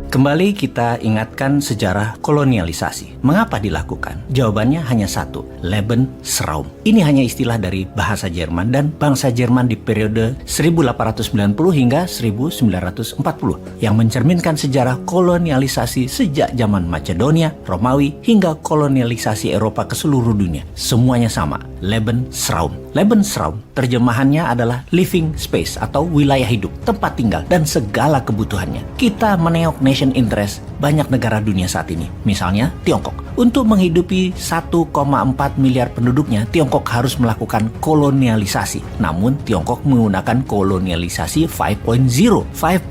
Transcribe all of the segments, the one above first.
Kembali kita ingatkan sejarah kolonialisasi. Mengapa dilakukan? Jawabannya hanya satu, Lebensraum. Ini hanya istilah dari bahasa Jerman dan bangsa Jerman di periode 1890 hingga 1940 yang mencerminkan sejarah kolonialisasi sejak zaman Macedonia, Romawi hingga kolonialisasi Eropa ke seluruh dunia. Semuanya sama, Lebensraum. Lebensraum terjemahannya adalah living space atau wilayah hidup, tempat tinggal dan segala kebutuhannya. Kita meneok nation interest banyak negara dunia saat ini. Misalnya Tiongkok. Untuk menghidupi 1,4 miliar penduduknya, Tiongkok harus melakukan kolonialisasi. Namun Tiongkok menggunakan kolonialisasi 5.0. 5.0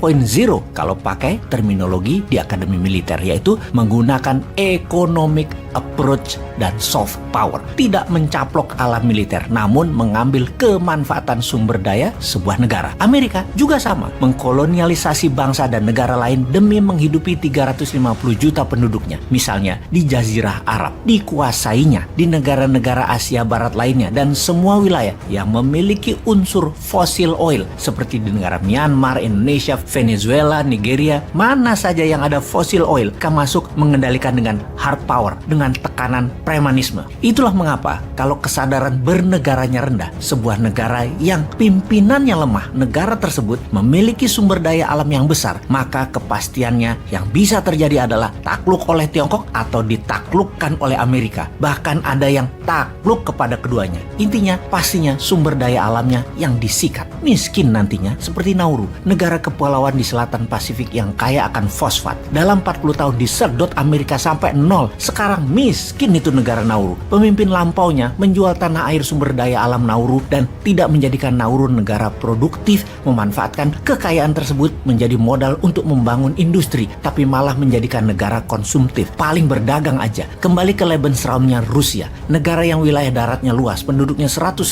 kalau pakai terminologi di Akademi Militer, yaitu menggunakan economic approach dan soft power. Tidak mencaplok alam militer, namun mengambil kemanfaatan sumber daya sebuah negara. Amerika juga sama, mengkolonialisasi bangsa dan negara lain demi menghidupi 350 juta penduduknya. Misalnya di Jazirah Arab, dikuasainya di negara-negara Asia Barat lainnya dan semua wilayah yang memiliki unsur fosil oil seperti di negara Myanmar, Indonesia, Venezuela, Nigeria, mana saja yang ada fosil oil, masuk mengendalikan dengan hard power, dengan tekanan premanisme. Itulah mengapa kalau kesadaran bernegaranya rendah, sebuah negara yang pimpinannya lemah, negara tersebut memiliki sumber daya alam yang besar, maka kepastiannya yang bisa terjadi adalah takluk oleh Tiongkok atau ditaklukkan oleh Amerika. Bahkan ada yang takluk kepada keduanya. Intinya pastinya sumber daya alamnya yang disikat. Miskin nantinya seperti Nauru, negara kepulauan di selatan Pasifik yang kaya akan fosfat. Dalam 40 tahun disedot Amerika sampai nol. Sekarang miskin itu negara Nauru. Pemimpin lampaunya menjual tanah air sumber daya alam Nauru dan tidak menjadikan Nauru negara produktif, memanfaatkan kekayaan tersebut menjadi modal untuk membangun industri, tapi malah menjadikan negara konsumtif, paling berdagang aja. Kembali ke Lebensraumnya Rusia, negara yang wilayah daratnya luas, penduduknya 150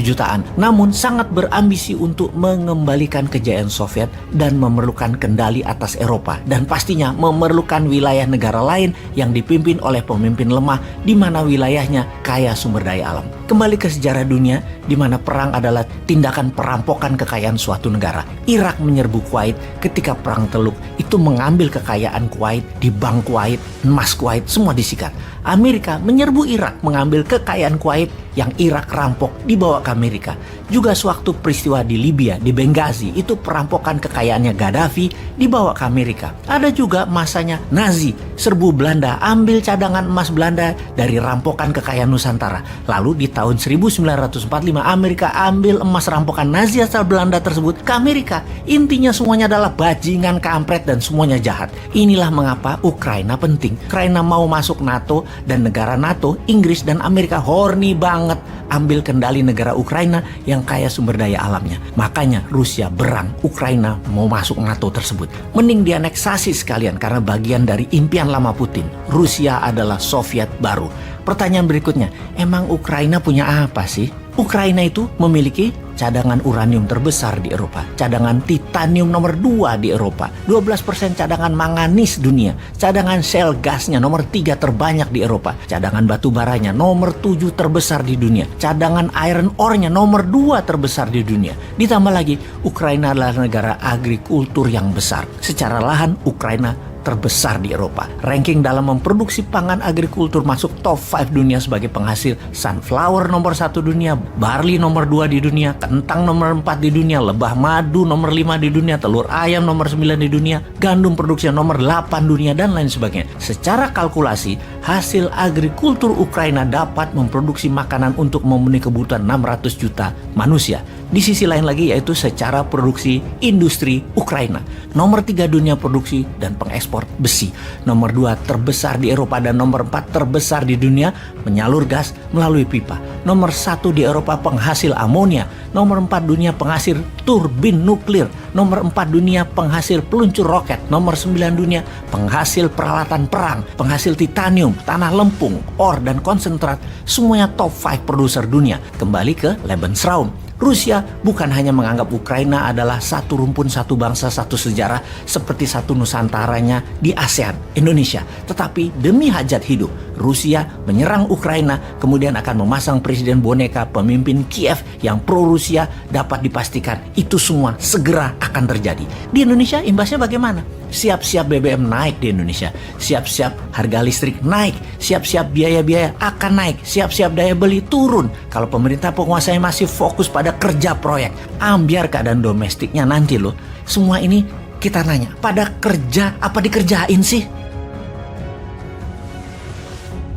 jutaan, namun sangat berambisi untuk mengembalikan kejayaan Soviet dan memerlukan kendali atas Eropa, dan pastinya memerlukan wilayah negara lain yang dipimpin oleh pemimpin lemah di mana wilayahnya kaya sumber daya alam. Kembali ke sejarah dunia di mana perang adalah tindakan perampokan kekayaan suatu negara. Irak menyerbu Kuwait ketika perang Teluk itu mengambil kekayaan Kuwait, di bank Kuwait, emas Kuwait semua disikat. Amerika menyerbu Irak mengambil kekayaan Kuwait yang Irak rampok dibawa ke Amerika. Juga sewaktu peristiwa di Libya, di Benghazi, itu perampokan kekayaannya Gaddafi dibawa ke Amerika. Ada juga masanya Nazi serbu Belanda, ambil cadangan emas Belanda dari rampokan kekayaan Nusantara. Lalu di tahun 1945 Amerika ambil emas rampokan Nazi asal Belanda tersebut ke Amerika. Intinya semuanya adalah bajingan, kampret, dan semuanya jahat. Inilah mengapa Ukraina penting. Ukraina mau masuk NATO dan negara NATO, Inggris dan Amerika horny banget ambil kendali negara Ukraina yang kaya sumber daya alamnya. Makanya Rusia berang Ukraina mau masuk NATO tersebut. Mending dianeksasi sekalian karena bagian dari impian lama Putin. Rusia adalah Soviet baru. Pertanyaan berikutnya, emang Ukraina punya apa sih? Ukraina itu memiliki cadangan uranium terbesar di Eropa, cadangan titanium nomor 2 di Eropa, 12% cadangan manganis dunia, cadangan shale gasnya nomor 3 terbanyak di Eropa, cadangan batu baranya nomor 7 terbesar di dunia, cadangan iron ore-nya nomor 2 terbesar di dunia. Ditambah lagi, Ukraina adalah negara agrikultur yang besar. Secara lahan, Ukraina terbesar di Eropa. Ranking dalam memproduksi pangan agrikultur masuk top 5 dunia sebagai penghasil sunflower nomor 1 dunia, barley nomor 2 di dunia, kentang nomor 4 di dunia, lebah madu nomor 5 di dunia, telur ayam nomor 9 di dunia, gandum produksi nomor 8 dunia, dan lain sebagainya. Secara kalkulasi, hasil agrikultur Ukraina dapat memproduksi makanan untuk memenuhi kebutuhan 600 juta manusia. Di sisi lain lagi yaitu secara produksi industri Ukraina. Nomor 3 dunia produksi dan pengekspor besi. Nomor 2 terbesar di Eropa dan nomor 4 terbesar di dunia menyalur gas melalui pipa. Nomor 1 di Eropa penghasil amonia. Nomor 4 dunia penghasil turbin nuklir. Nomor 4 dunia penghasil peluncur roket. Nomor 9 dunia penghasil peralatan perang, penghasil titanium, tanah lempung, ore dan konsentrat. Semuanya top 5 produser dunia. Kembali ke Lebensraum. Rusia bukan hanya menganggap Ukraina adalah satu rumpun, satu bangsa, satu sejarah seperti satu Nusantaranya di ASEAN, Indonesia. Tetapi demi hajat hidup, Rusia menyerang Ukraina, kemudian akan memasang presiden boneka pemimpin Kiev yang pro-Rusia. Dapat dipastikan itu semua segera akan terjadi. Di Indonesia imbasnya bagaimana? siap-siap BBM naik di Indonesia, siap-siap harga listrik naik, siap-siap biaya-biaya akan naik, siap-siap daya beli turun. Kalau pemerintah penguasanya masih fokus pada kerja proyek, ambiar keadaan domestiknya nanti loh. Semua ini kita nanya, pada kerja apa dikerjain sih?